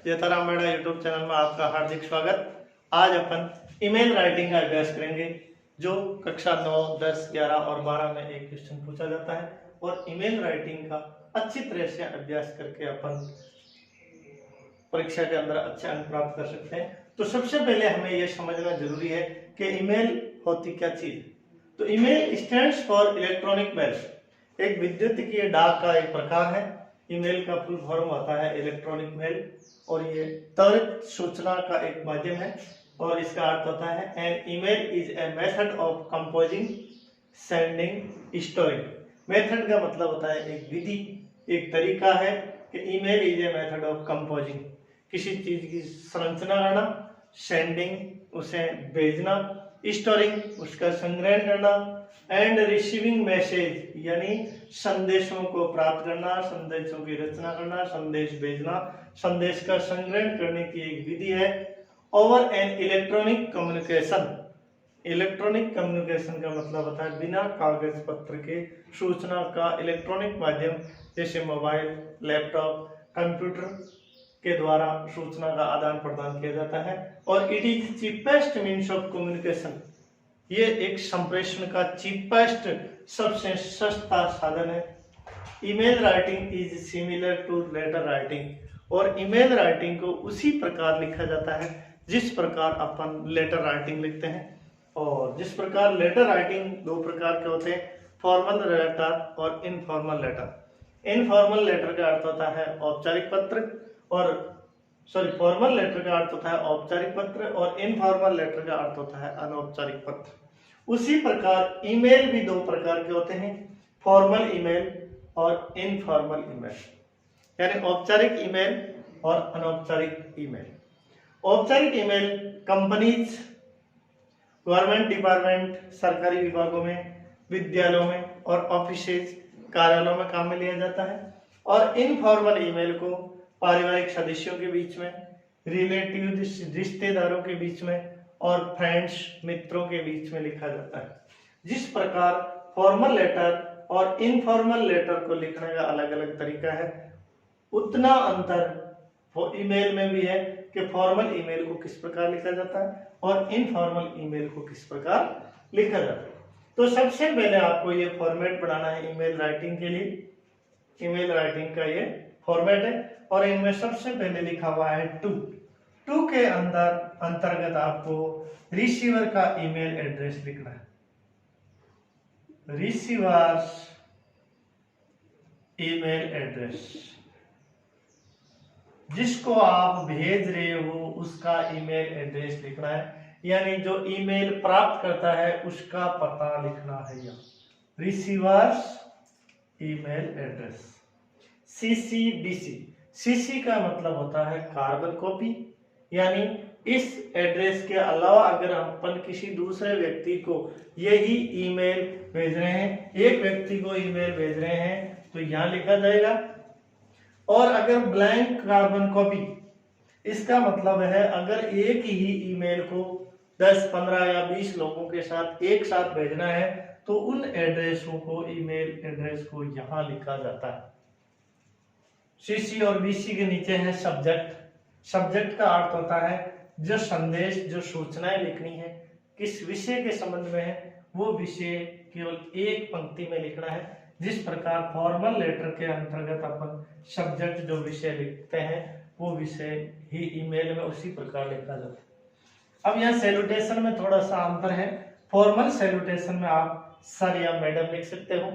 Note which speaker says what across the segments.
Speaker 1: जयताराम Meda YouTube channel में आपका हार्दिक स्वागत। आज अपन ईमेल राइटिंग का अभ्यास करेंगे, जो कक्षा 9, 10, 11 और 12 में एक क्वेश्चन पूछा जाता है और ईमेल राइटिंग का अच्छी तरह से अभ्यास करके अपन परीक्षा के अंदर अच्छे अंक प्राप्त कर सकते हैं। तो सबसे पहले हमें यह समझना जरूरी है कि ईमेल होती क्या चीज। तो email stands for electronic mail, एक विद्युतीय डाक का एक प्रकार है। ईमेल का फुल फॉर्म होता है इलेक्ट्रॉनिक मेल और ये त्वरित सूचना का एक माध्यम है। और इसका अर्थ होता है an email is a method of composing, sending, storing. Method का मतलब होता है एक विधि, एक तरीका है कि email is a method of composing, किसी चीज की संरचना करना, सेंडिंग उसे भेजना, स्टोरिंग उसका संग्रहण करना, एंड रिसीविंग मैसेज यानी संदेशों को प्राप्त करना, संदेशों की रचना करना, संदेश भेजना, संदेश का संग्रहण करने की एक विधि है। Over an electronic communication, electronic communication का मतलब होता है बिना कागज पत्र के सूचना का इलेक्ट्रॉनिक माध्यम, जैसे मोबाइल, लैपटॉप, कंप्यूटर के द्वारा सूचना का आदान प्रदान किया जाता है। और it is cheapest means of communication, ये एक संप्रेषण का चीपेस्ट सबसे सस्ता साधन है। Email writing is similar to letter writing, और ईमेल राइटिंग को उसी प्रकार लिखा जाता है जिस प्रकार अपन लेटर राइटिंग लिखते हैं। और जिस प्रकार लेटर राइटिंग दो प्रकार के होते हैं, फॉर्मल लेटर और इनफॉर्मल लेटर। इनफॉर्मल लेटर का अर्थ होता है औपचारिक पत्र, और फॉर्मल लेटर का अर्थ होता है औपचारिक पत्र और इनफॉर्मल लेटर का अर्थ होता है अनौपचारिक पत्र। उसी प्रकार ईमेल भी दो प्रकार के होते हैं, फॉर्मल ईमेल और इनफॉर्मल ईमेल, यानी औपचारिक ईमेल और अनौपचारिक ईमेल। औपचारिक ईमेल कंपनीज, गवर्नमेंट डिपार्टमेंट, सरकारी विभागों में, विद्यालयों में और ऑफिसेज, कार्यालयों में काम में लिया जाता है। और इनफॉर्मल ईमेल को पारिवारिक सदस्यों के बीच में, रिलेटिव रिश्तेदारों के बीच में और फ्रेंड्स मित्रों के बीच में लिखा जाता है। जिस प्रकार फॉर्मल लेटर और इनफॉर्मल लेटर को लिखने का अलग अलग तरीका है, उतना अंतर ईमेल में भी है कि फॉर्मल ईमेल को किस प्रकार लिखा जाता है और इनफॉर्मल ईमेल को किस प्रकार लिखा जाता है। तो सबसे पहले आपको ये फॉर्मेट बनाना है ईमेल राइटिंग के लिए। ईमेल राइटिंग का ये फॉर्मेट है और इनमें सबसे पहले लिखा हुआ है टू के अंतर्गत आपको रिसीवर का ईमेल एड्रेस लिखना है। रिसीवर्स ईमेल एड्रेस, जिसको आप भेज रहे हो उसका ईमेल एड्रेस लिखना है, यानी जो ईमेल प्राप्त करता है उसका पता लिखना है यहाँ। Receiver's email address. CCDC, CC का मतलब होता है कार्बन कॉपी, यानी इस एड्रेस के अलावा अगर अपन किसी दूसरे व्यक्ति को यही ईमेल भेज रहे हैं, एक व्यक्ति को ईमेल भेज रहे हैं तो यहाँ लिखा जाएगा। और अगर ब्लैंक कार्बन कॉपी, इसका मतलब है अगर एक ही ईमेल को 10, 15 या 20 लोगों के साथ एक साथ भेजना है तो उन एड्रेसों को, ईमेल एड्रेस को यहाँ लिखा जाता है। सीसी और बीसी के नीचे है सब्जेक्ट। सब्जेक्ट का अर्थ होता है जो संदेश, जो सूचनाएं लिखनी है, किस विषय के संबंध में है, वो विषय केवल एक पंक्ति में लिखना है। जिस प्रकार फॉर्मल लेटर के अंतर्गत अपन सब्जेक्ट जो विषय लिखते हैं वो विषय ही ईमेल में उसी प्रकार लिखा जाता है। अब यहाँ सैल्यूटेशन में थोड़ा सा अंतर है। फॉर्मल सैल्यूटेशन में आप सर या मैडम लिख सकते हो,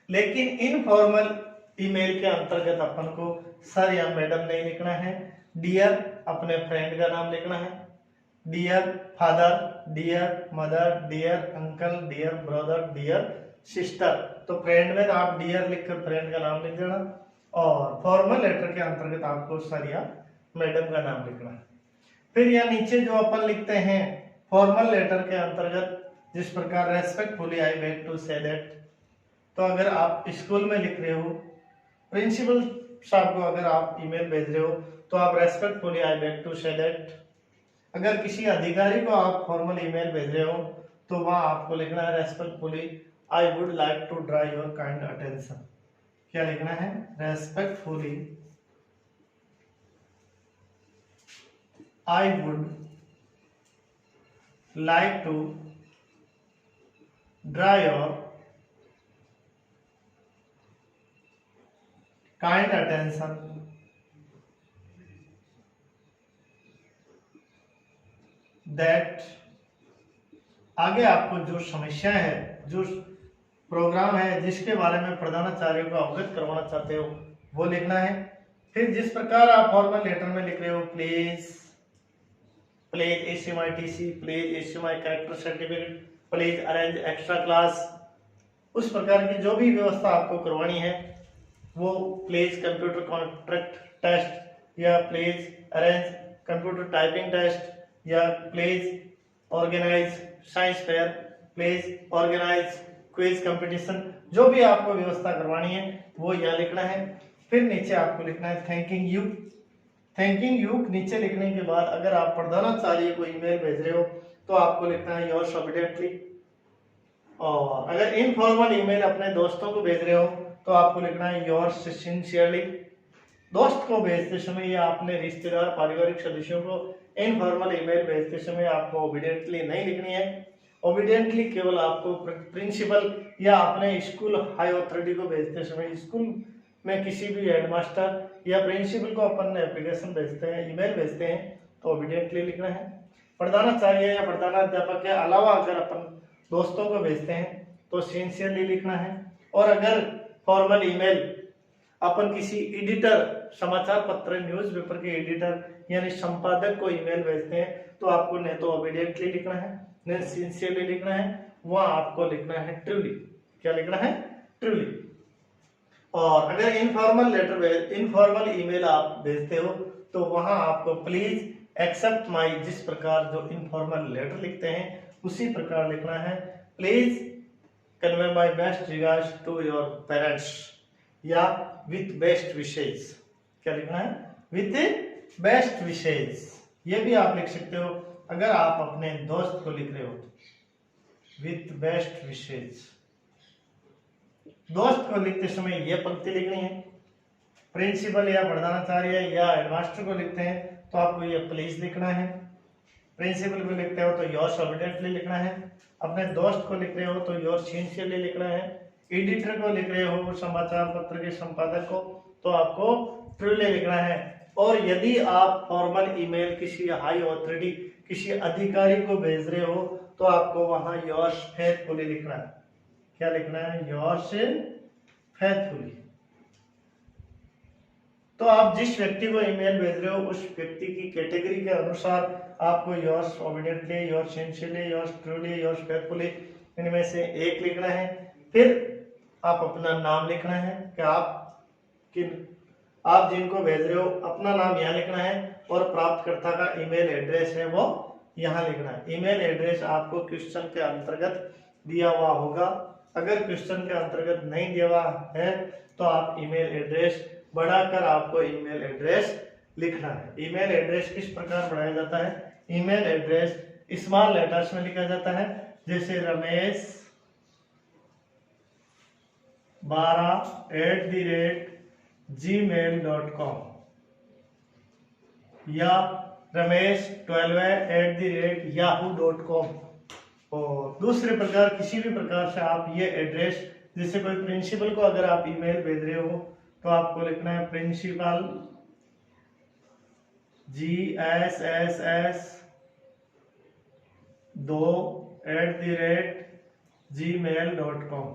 Speaker 1: लेकिन इनफॉर्मल ईमेल के अंतर्गत अपन को सर या मैडम नहीं लिखना है। डियर अपने फ्रेंड का नाम लिखना है। Dear father, dear mother, dear uncle, dear brother, dear sister. तो फ्रेंड में आप डियर लिखकर फ्रेंड का नाम लिख देना, और फॉर्मल लेटर के अंतर्गत आपको सर या मैडम का नाम लिखना है। फिर यहाँ नीचे जो अपन लिखते हैं फॉर्मल लेटर के अंतर्गत, जिस प्रकार respectfully I beg to say that, तो अगर आप स्कूल में लिख रहे हो, प्रिंसिपल साहब को अगर आप ईमेल भेज रहे हो तो आप respectfully I beg to say that. अगर किसी अधिकारी को आप फॉर्मल ईमेल भेज रहे हो तो वहां आपको लिखना है respectfully I would like to draw your kind attention. क्या लिखना है? Respectfully I would like to draw your kind attention that, आगे आपको जो समस्या है, जो प्रोग्राम है जिसके बारे में प्रधानाचार्य को अवगत करवाना चाहते हो वो लिखना है। फिर जिस प्रकार आप फॉर्मल लेटर में लिख रहे हो please ACMITC, please ACMI character certificate, please arrange extra class, उस प्रकार की जो भी व्यवस्था आपको करवानी है वो प्लीज कंप्यूटर कॉन्ट्रैक्ट टेस्ट या please arrange computer typing test या please organise science fair, please organise quiz competition, जो भी आपको व्यवस्था करवानी है वो यहाँ लिखना है। फिर नीचे आपको लिखना है थैंकिंग यू। थैंकिंग यू नीचे लिखने के बाद अगर आप प्रधानाचार्य को ईमेल भेज रहे हो तो आपको लिखना है योर्स ऑब्डिएंटली, और अगर इनफॉर्मल ईमेल अपने दोस्तों को भेज रहे हो तो आपको लिखना है योर्स सिंसियरली। दोस्त को भेजते समय या अपने रिश्तेदार पारिवारिक सदस्यों को इनफॉर्मल ईमेल भेजते समय आपको ओबीडियंटली नहीं लिखनी है। ओबीडियंटली केवल आपको प्रिंसिपल या अपने स्कूल हाई अथॉरिटी को भेजते समय, स्कूल में किसी भी हेडमास्टर या प्रिंसिपल को अपन एप्लीकेशन भेजते हैं, ईमेल भेजते हैं तो ओबीडियंटली लिखना है। प्रधानाचार्य या प्रधानाध्यापक के अलावा अगर अपन दोस्तों को भेजते हैं तो सिंसियरली लिखना है। और अगर फॉर्मल ईमेल अपन किसी एडिटर, समाचार पत्र न्यूज़पेपर के एडिटर यानी संपादक को ईमेल भेजते हैं तो आपको न तो ओबीडियंटली लिखना है न सिंसियरली लिखना है, वहां आपको लिखना है ट्रूली। क्या लिखना है? ट्रूली। और अगर इनफॉर्मल ईमेल आप भेजते हो तो वहां आपको प्लीज एक्सेप्ट माई, जिस प्रकार जो इनफॉर्मल लेटर लिखते हैं उसी प्रकार लिखना है। Please convey my best regards to your parents या विथ बेस्ट विशेष। क्या लिखना है? With best wishes. ये भी आप लिख सकते हो अगर आप अपने दोस्त को लिख रहे हो विथ बेस्ट विशेष। दोस्त को लिखते समय यह पंक्ति लिखनी है। प्रिंसिपल या प्रधानाचार्य या हेडमास्टर को लिखते हैं तो आपको ये प्लीज लिखना है। प्रिंसिपल को लिखते हो तो योर्स ऑब्डिएंटली लिखना है। अपने दोस्त को लिख रहे हो तो योर्स सिंसियरली लिखना है। एडिटर को लिख रहे हो, समाचार पत्र के संपादक को, तो आपको ट्रूली लिखना है। और यदि आप फॉर्मल ईमेल किसी हाई अथॉरिटी, किसी अधिकारी को भेज रहे हो तो आपको वहां योर्स फेथफुली लिखना है। क्या लिखना है? Yours faithfully. तो आप जिस व्यक्ति को ईमेल भेज रहे हो उस व्यक्ति की कैटेगरी के अनुसार आपको yours obediently, yours sincerely, yours truly, yours faithfully इनमें से एक लिखना है। फिर आप अपना नाम लिखना है कि आप जिनको भेज रहे हो अपना नाम यहाँ लिखना है और प्राप्तकर्ता का ईमेल एड्रेस है वो यहाँ लिखना है। ईमेल एड्रेस आपको क्वेश्चन के अंतर्गत दिया हुआ होगा। अगर क्वेश्चन के अंतर्गत नहीं दिया हुआ है तो आप ईमेल एड्रेस बढ़ाकर आपको ईमेल एड्रेस लिखना है। ईमेल एड्रेस किस प्रकार बढ़ाया जाता है? ईमेल एड्रेस स्मॉल लेटर्स में लिखा जाता है, जैसे रमेश 12@gmail.com या रमेश 12@yahoo.com। और दूसरे प्रकार किसी भी प्रकार से आप ये एड्रेस, जैसे कोई प्रिंसिपल को अगर आप ईमेल भेज रहे हो तो आपको लिखना है प्रिंसिपल GSS2@gmail.com।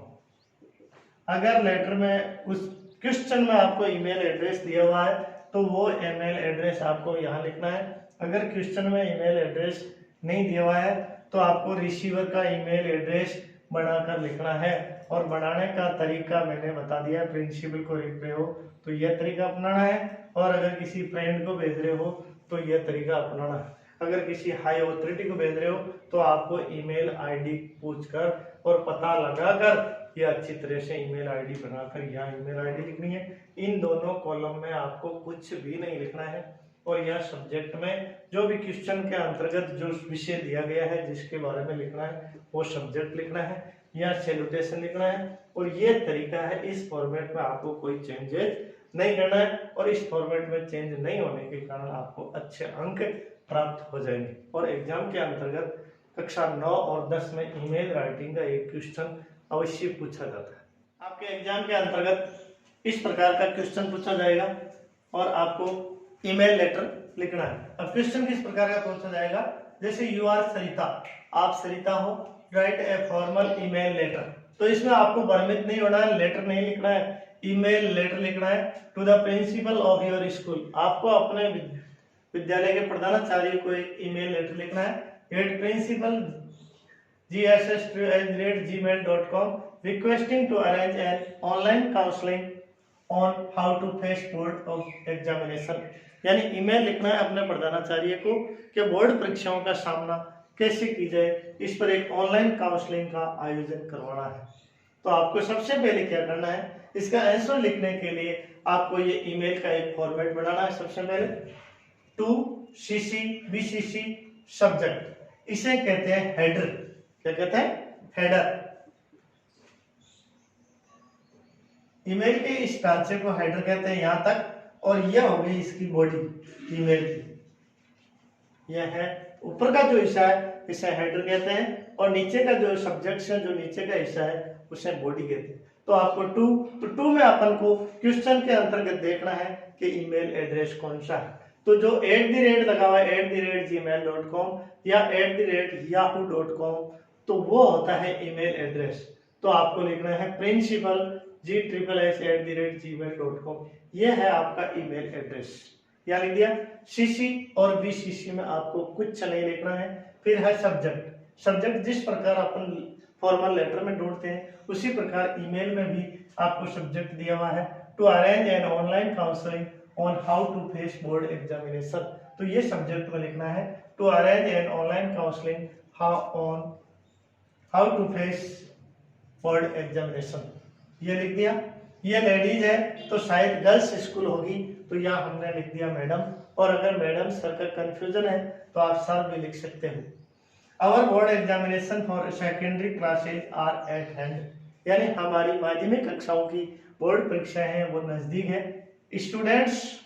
Speaker 1: अगर लेटर में उस क्वेश्चन में आपको ईमेल एड्रेस दिया हुआ है तो वो ईमेल एड्रेस आपको यहाँ लिखना है। अगर क्वेश्चन में ईमेल एड्रेस नहीं दिया हुआ है तो आपको रिसीवर का ईमेल एड्रेस बनाकर लिखना है। और बनाने का तरीका मैंने बता दिया। प्रिंसिपल को लिख रहे हो तो यह तरीका अपनाना है, और अगर किसी फ्रेंड को भेज रहे हो तो यह तरीका अपनाना है। अगर किसी हाई अथॉरिटी को भेज रहे हो तो आपको ईमेल आईडी पूछकर और पता लगाकर यह अच्छी तरह से ईमेल आईडी बनाकर यहाँ ईमेल आईडी लिखनी है। इन दोनों कॉलम में आपको कुछ भी नहीं लिखना है। और यह सब्जेक्ट में जो भी क्वेश्चन के अंतर्गत जो विषय दिया गया है जिसके बारे में लिखना है वो सब्जेक्ट लिखना है या सैल्यूटेशन लिखना है। और ये तरीका है। इस फॉर्मेट में आपको कोई चेंजेस नहीं करना है, और इस फॉर्मेट में चेंज नहीं होने के कारण आपको अच्छे अंक प्राप्त हो जाएंगे। और एग्जाम के अंतर्गत कक्षा 9 और 10 में ईमेल राइटिंग का एक क्वेश्चन अवश्य पूछा जाता है। आपके एग्जाम के अंतर्गत इस प्रकार का क्वेश्चन पूछा जाएगा और आपको ईमेल लेटर लिखना है। अब क्वेश्चन किस प्रकार का पूछा जाएगा, जैसे यू आर सरिता, आप सरिता हो, write a formal email letter. तो इसमें आपको भ्रमित नहीं होना है, लेटर नहीं लिखना है, ईमेल लेटर लिखना है to the principal of your school. आपको अपने विद्यालय के प्रधानाचार्य को एक ईमेल लेटर लिखना है, head principal gss@gmail.com requesting to arrange an online counseling on how to face board of examination। यानी ईमेल लिखना है अपने प्रधानाचार्य को कि बोर्ड परीक्षाओं का सामना कैसे की जाए, इस पर एक ऑनलाइन काउंसलिंग का आयोजन करवाना है। तो आपको सबसे पहले क्या करना है, इसका आंसर लिखने के लिए आपको ये ईमेल का एक फॉर्मेट बनाना है। सबसे पहले टू CC BCC सब्जेक्ट, इसे कहते हैं हेडर। क्या कहते हैं? हेडर। ईमेल के इस ढांचे को हेडर कहते हैं यहां तक, और यह हो गई इसकी बॉडी ईमेल की। यह है ऊपर का जो हिस्सा है इसे हेडर कहते हैं, और नीचे का जो सब्जेक्ट है, जो नीचे का हिस्सा है उसे बॉडी कहते हैं। तो आपको टू में अपन को क्वेश्चन के अंतर्गत देखना है कि ईमेल एड्रेस कौन सा है। तो जो @ लगा हुआ है @gmail.com या @yahoo.com, तो वो होता है ईमेल एड्रेस। तो आपको लिखना है प्रिंसिपल GSS@gmail.com, ये है आपका ईमेल एड्रेस। या लिख दिया। CC और BCC में आपको कुछ नहीं लिखना है। फिर है सब्जेक्ट। सब्जेक्ट जिस प्रकार अपन फॉर्मल लेटर में ढूंढते हैं उसी प्रकार ईमेल में भी आपको सब्जेक्ट दिया हुआ है, to arrange an online counselling on how to face board examination. तो ये सब्जेक्ट में लिखना है to arrange an online counselling how to face board examination, ये लिख दिया। ये लेडीज है तो शायद गर्ल्स स्कूल होगी, तो यहाँ हमने लिख दिया मैडम। और अगर मैडम सर का कंफ्यूजन है तो आप सर भी लिख सकते हो। Our board examination for secondary classes are at hand, यानी हमारी माध्यमिक कक्षाओं की बोर्ड परीक्षाएं हैं वो नजदीक है। Students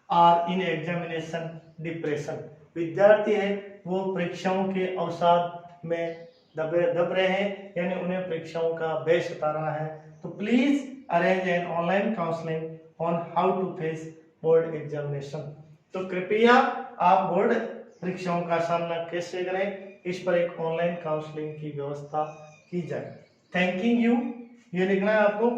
Speaker 1: are in examination depression, विद्यार्थी है वो परीक्षाओं के अवसाद में दब रहे हैं, यानी उन्हें परीक्षाओं का भय सता रहा है। तो please arrange an online counselling on how to face board examination. तो कृपया आप बोर्ड परीक्षाओं का सामना कैसे करें, इस पर एक ऑनलाइन काउंसलिंग की व्यवस्था की जाए। थैंकिंग यू, ये लिखना है आपको,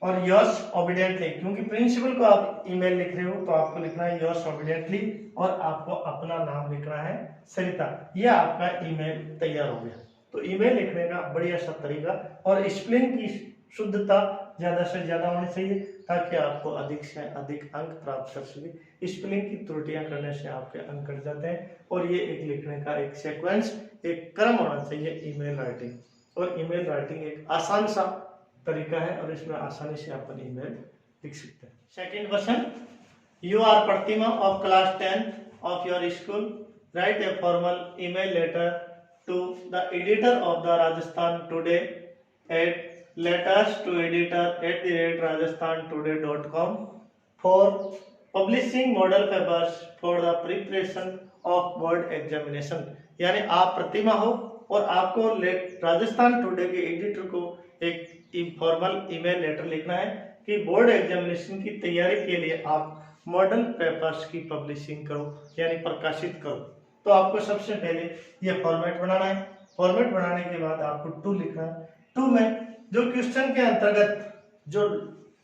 Speaker 1: और यस ओबीडियंटली, क्योंकि प्रिंसिपल को आप ईमेल लिख रहे हो तो आपको लिखना है यस ओबीडियंटली, और आपको अपना नाम लिखना है सरिता। यह आपका ईमेल तैयार हो गया। तो ईमेल लिखने का बढ़िया सा तरीका, और स्पेलिंग की शुद्धता ज्यादा से ज्यादा होनी चाहिए ताकि आपको अधिक से अधिक अंक प्राप्त कर सके। स्पेलिंग की त्रुटियां करने से आपके अंक कट जाते हैं। और ये एक लिखने का एक सीक्वेंस, एक क्रम होना चाहिए ईमेल राइटिंग। और ईमेल राइटिंग एक आसान सा तरीका है और इसमें आसानी से अपन ईमेल लिख सकते हैं। Second question, you are Pratima of class 10 of your school, write a formal email letter to the editor of the Rajasthan today at letters to editor@rajasthantoday.com for publishing model papers for the preparation of board examination। यानी आप प्रतिमा हो और आपको Rajasthan today के editor को एक formal email letter लिखना है कि बोर्ड एग्जामिनेशन की तैयारी के लिए आप मॉडल पेपर्स की पब्लिशिंग करो, यानी प्रकाशित करो। तो आपको सबसे पहले ये फॉर्मेट बनाना है। फॉर्मेट बनाने के बाद आपको टू लिखना है। टू में जो क्वेश्चन के अंतर्गत जो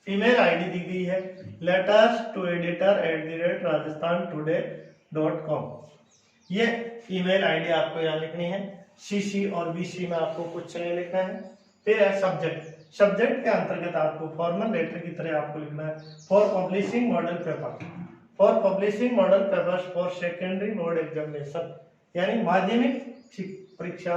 Speaker 1: ईमेल आईडी दी गई है letters to editor@rajasthantoday.com, ये ईमेल आईडी आपको यहाँ लिखनी है। CC और BC में आपको कुछ नहीं लिखना है। फिर है सब्जेक्ट। सब्जेक्ट के अंतर्गत आपको फॉर्मल लेटर की तरह आपको लिखना है for publishing model paper, for publishing model papers for secondary board examination, यानी माध्यमिक परीक्षा,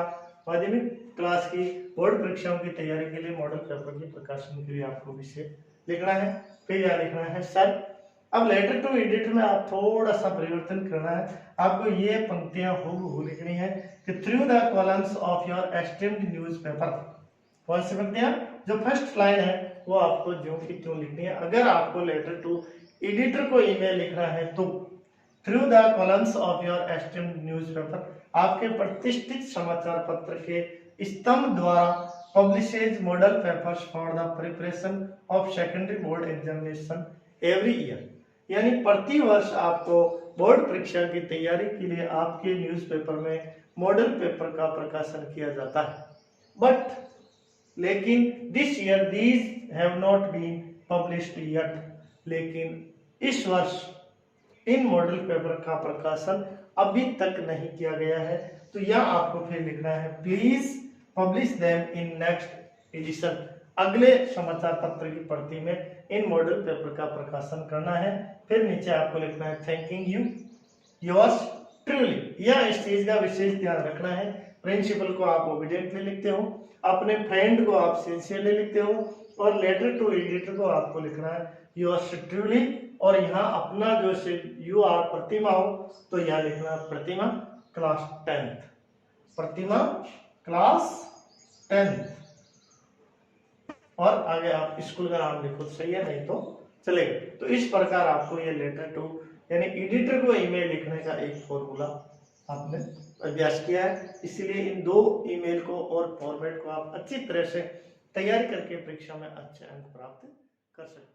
Speaker 1: माध्यमिक क्लास की बोर्ड परीक्षाओं की तैयारी के लिए मॉडल पेपर के प्रकाशन के लिए आपको विषय लिखना है। फिर यह लिखना है सर। अब लेटर टू एडिटर में आप थोड़ा सा परिवर्तन करना है। आपको ये पंक्तियां हूबहू लिखनी है कि through the columns of your esteemed newspaper. कौन सी पंक्तियां? जो फर्स्ट लाइन है वो आपको ज्यों की त्यों लिखनी है। अगर आपको लेटर टू एडिटर को ईमेल लिखना है तो through the columns of your esteemed newspaper, आपके प्रतिष्ठित समाचार पत्र के स्तंभ द्वारा publishes model papers for the preparation of secondary board examination every year, यानी प्रति वर्ष आपको बोर्ड परीक्षा की तैयारी के लिए आपके न्यूज़पेपर में मॉडल पेपर का प्रकाशन किया जाता है। बट लेकिन this year these have not been published yet, लेकिन इस वर्ष इन मॉडल पेपर का प्रकाशन अभी तक नहीं किया गया है। तो यह आपको फिर लिखना है please publish them in next edition, अगले समाचार पत्र की प्रति में इन मॉडल पेपर का प्रकाशन करना है। फिर नीचे आपको लिखना है थैंकिंग यू योर्स ट्रूली, यह इस चीज का विशेष ध्यान रखना है। प्रिंसिपल को आप ओबीडियंटली लिखते हो, अपने फ्रेंड को आप सिंसियरली लिखते हो, और लेटर टू एडिटर को आपको लिखना है योर्स ट्रूली, और यहाँ अपना जो यू आर प्रतिमा हो तो यहाँ लिखना प्रतिमा क्लास 10th, प्रतिमा क्लास 10th, और आगे आप स्कूल का नाम लिखो, सही है, नहीं तो चलेगा। तो इस प्रकार आपको ये लेटर टू यानी एडिटर को ईमेल लिखने का एक फॉर्मूला आपने अभ्यास किया है। इसलिए इन दो ईमेल को और फॉर्मेट को आप अच्छी तरह से तैयारी करके परीक्षा में अच्छे अंक प्राप्त कर सकते हैं।